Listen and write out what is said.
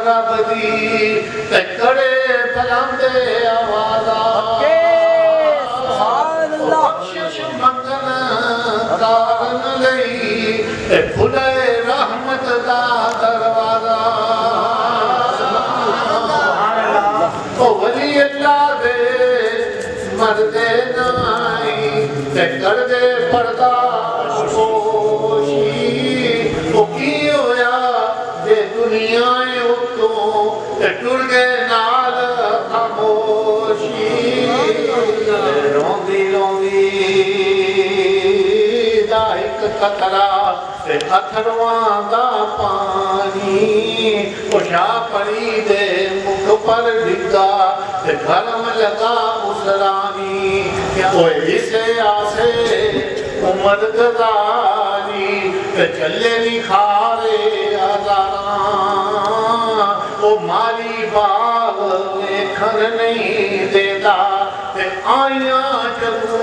रब दी ते कड़े बुलंदे आवाज़ा बख्शिश मंगन कारण लई ते खुले रहमत दा दरवाज़ा ओ वली अल्लाह दे मरदे नाई ते करदे पर्दा पोशी ओ की होया जे दुनिया उतों ते टुर गए नाल खामोशी रोंदी रोंदी दा एक कतरा ते अथरवां दा पानी उछा पड़ी दे मुख पर डिगा ते गरम लगा उसरानी ओए इसे आसे उमर गजारी ते चले निखारे हजारा ओ माली बाग देखन नहीं देता ते आइया जब